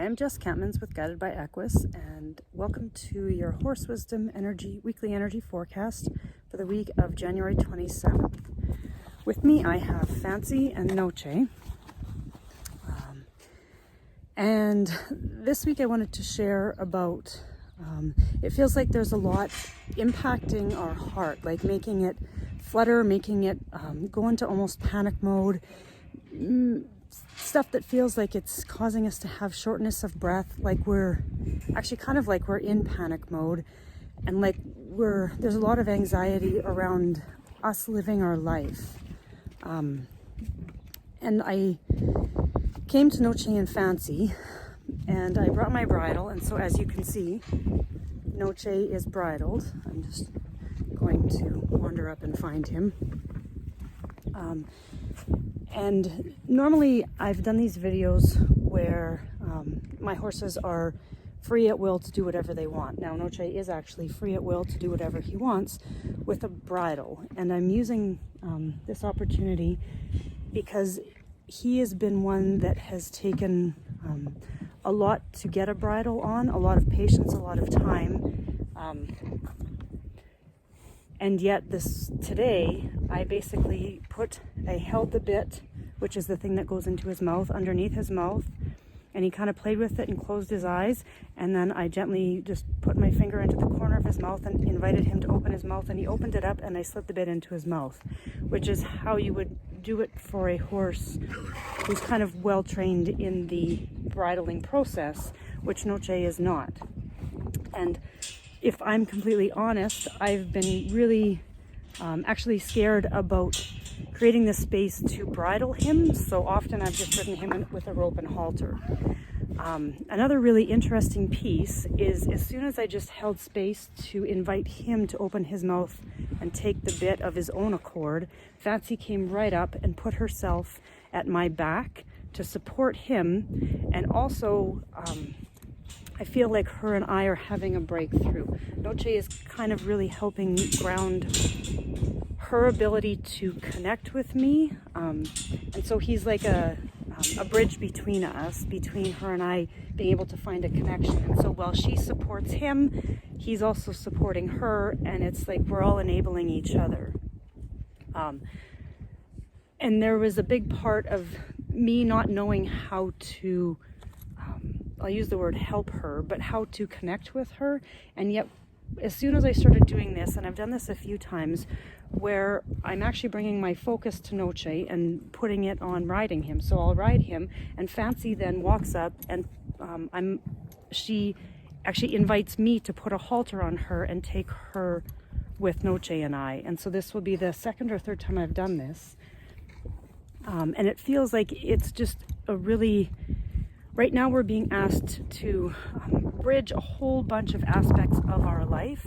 I am Jess Campmans with Guided by Equus, and welcome to your HorseWisdom weekly energy forecast for the week of January 27th. With me, I have Fancy and Noche. And this week I wanted to share about, it feels like there's a lot impacting our heart, like making it flutter, making it go into almost panic mode. Stuff that feels like it's causing us to have shortness of breath, like we're actually kind of like we're in panic mode, and like there's a lot of anxiety around us living our life. And I came to Noche and Fancy, and I brought my bridle, and so as you can see, Noche is bridled. I'm just going to wander up and find him. And normally I've done these videos where my horses are free at will to do whatever they want. Now Noche is actually free at will to do whatever he wants with a bridle, and I'm using this opportunity because he has been one that has taken a lot to get a bridle on, a lot of patience, a lot of time. And yet today, I basically I held the bit, which is the thing that goes into his mouth, underneath his mouth, and he kind of played with it and closed his eyes, and then I gently just put my finger into the corner of his mouth and invited him to open his mouth, and he opened it up, and I slipped the bit into his mouth, which is how you would do it for a horse who's kind of well trained in the bridling process, which Noche is not. And if I'm completely honest, I've been really actually scared about creating the space to bridle him, so often I've just ridden him with a rope and halter. Another really interesting piece is as soon as I just held space to invite him to open his mouth and take the bit of his own accord, Fancy came right up and put herself at my back to support him, and also I feel like her and I are having a breakthrough. Noche is kind of really helping ground her ability to connect with me, and so he's like a bridge between us, between her and I being able to find a connection. And so while she supports him, he's also supporting her, and it's like we're all enabling each other. And there was a big part of me not knowing how to, I'll use the word help her, but how to connect with her. And yet, as soon as I started doing this, and I've done this a few times, where I'm actually bringing my focus to Noche and putting it on riding him. So I'll ride him, and Fancy then walks up, and she actually invites me to put a halter on her and take her with Noche and I. And so this will be the second or third time I've done this. And it feels like it's just a really, right now we're being asked to bridge a whole bunch of aspects of our life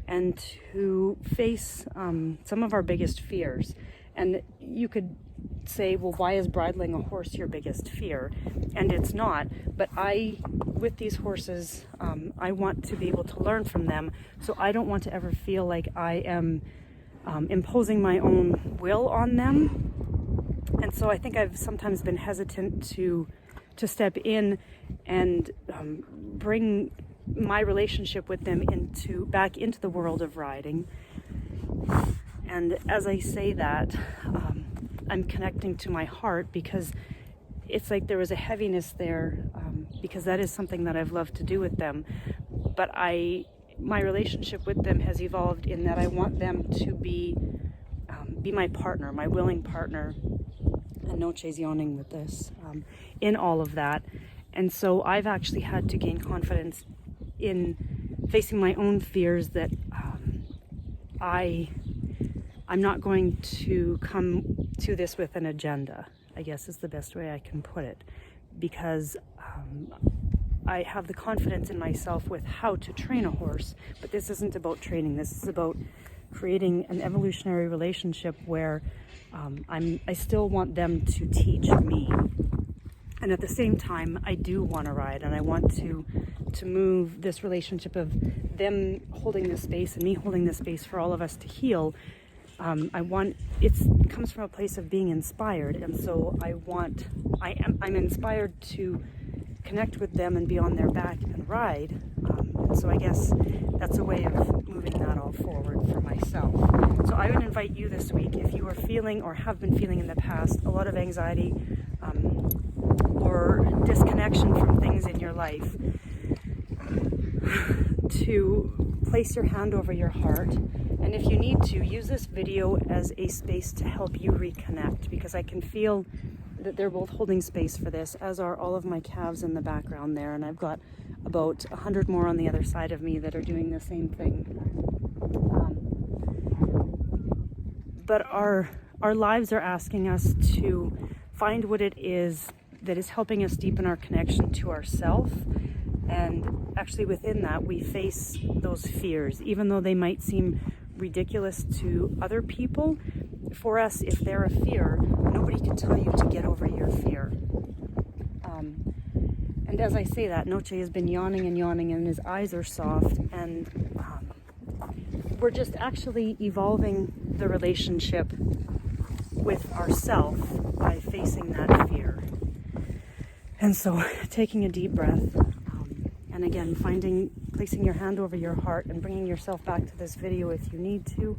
and to face some of our biggest fears. And you could say, well, why is bridling a horse your biggest fear? And it's not, but with these horses, I want to be able to learn from them, so I don't want to ever feel like I am imposing my own will on them. And so I think I've sometimes been hesitant to step in and bring my relationship with them back into the world of riding. And as I say that, I'm connecting to my heart, because it's like there was a heaviness there, because that is something that I've loved to do with them. But my relationship with them has evolved in that I want them to be my partner, my willing partner. And Noche's yawning with this, in all of that. And so I've actually had to gain confidence in facing my own fears that I'm not going to come to this with an agenda, I guess is the best way I can put it, because I have the confidence in myself with how to train a horse, but this isn't about training. This is about creating an evolutionary relationship where I still want them to teach me. And at the same time, I do want to ride, and I want to move this relationship of them holding this space and me holding this space for all of us to heal. It comes from a place of being inspired, and so I'm inspired to connect with them and be on their back and ride. And so I guess that's a way of moving that all forward for myself. So I would invite you this week, if you are feeling or have been feeling in the past a lot of anxiety or disconnection from things in your life, to place your hand over your heart. And if you need to, use this video as a space to help you reconnect, because I can feel that they're both holding space for this, as are all of my calves in the background there. And I've got about 100 more on the other side of me that are doing the same thing. But our lives are asking us to find what it is that is helping us deepen our connection to ourself. And actually within that, we face those fears, even though they might seem ridiculous to other people. For us, if they're a fear, nobody can tell you to get over your fear. And as I say that, Noche has been yawning and his eyes are soft, and we're just actually evolving the relationship with ourself by facing that fear. And so taking a deep breath, and again, placing your hand over your heart and bringing yourself back to this video if you need to.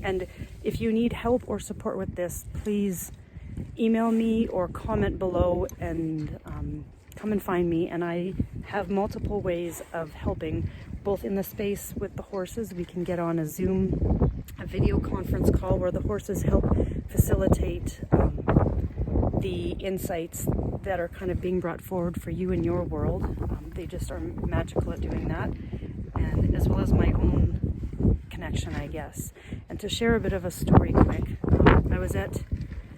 And if you need help or support with this, please email me or comment below and come and find me. And I have multiple ways of helping, both in the space with the horses. We can get on a Zoom, a video conference call where the horses help facilitate the insights that are kind of being brought forward for you in your world. They just are magical at doing that, and as well as my own connection, I guess. And to share a bit of a story quick,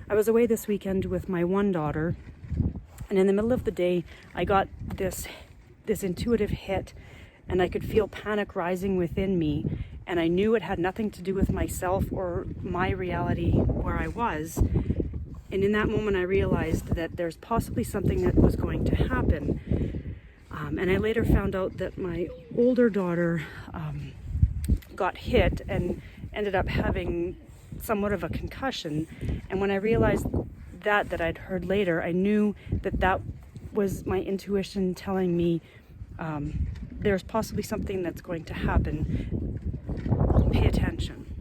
I was away this weekend with my one daughter, and in the middle of the day, I got this intuitive hit, and I could feel panic rising within me, and I knew it had nothing to do with myself or my reality where I was. And in that moment, I realized that there's possibly something that was going to happen. And I later found out that my older daughter got hit and ended up having somewhat of a concussion. And when I realized that I'd heard later, I knew that was my intuition telling me there's possibly something that's going to happen. Pay attention.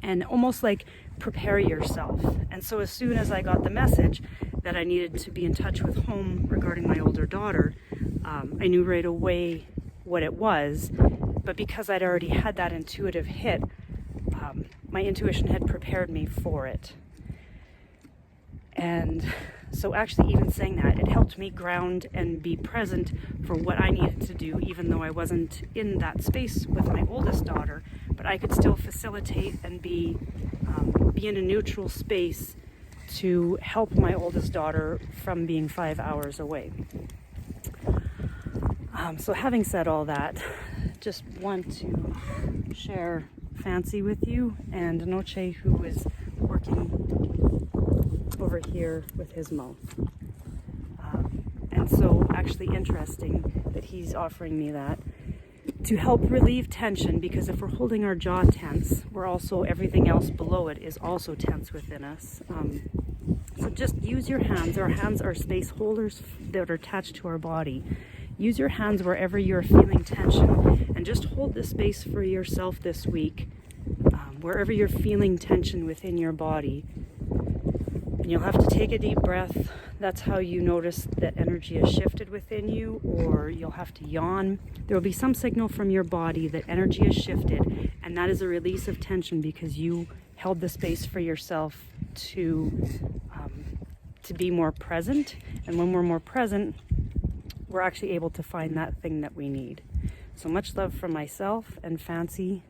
And almost like prepare yourself. And so as soon as I got the message that I needed to be in touch with home regarding my older daughter, I knew right away what it was. But because I'd already had that intuitive hit, my intuition had prepared me for it. And so actually even saying that, it helped me ground and be present for what I needed to do, even though I wasn't in that space with my oldest daughter. But I could still facilitate and be in a neutral space to help my oldest daughter from being 5 hours away. So having said all that, just want to share Fancy with you, and Noche, who is working over here with his mouth. And so actually interesting that he's offering me that to help relieve tension, because if we're holding our jaw tense, we're also, everything else below it is also tense within us. So just use your hands. Our hands are space holders that are attached to our body. Use your hands wherever you're feeling tension, and just hold the space for yourself this week, wherever you're feeling tension within your body. And you'll have to take a deep breath. That's how you notice that energy has shifted within you, or you'll have to yawn. There will be some signal from your body that energy has shifted, and that is a release of tension because you held the space for yourself to be more present. And when we're more present, we're actually able to find that thing that we need. So much love from myself and Fancy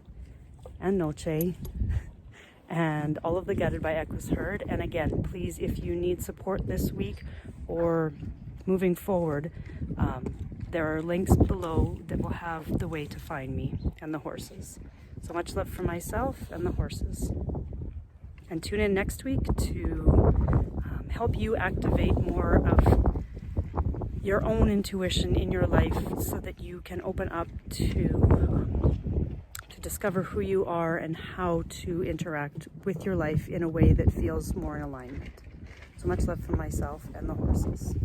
and Noche and all of the Guided by Equus herd. And again, please, if you need support this week or moving forward, there are links below that will have the way to find me and the horses. So much love from myself and the horses. And tune in next week to help you activate more of your own intuition in your life so that you can open up to discover who you are and how to interact with your life in a way that feels more in alignment. So much love from myself and the horses.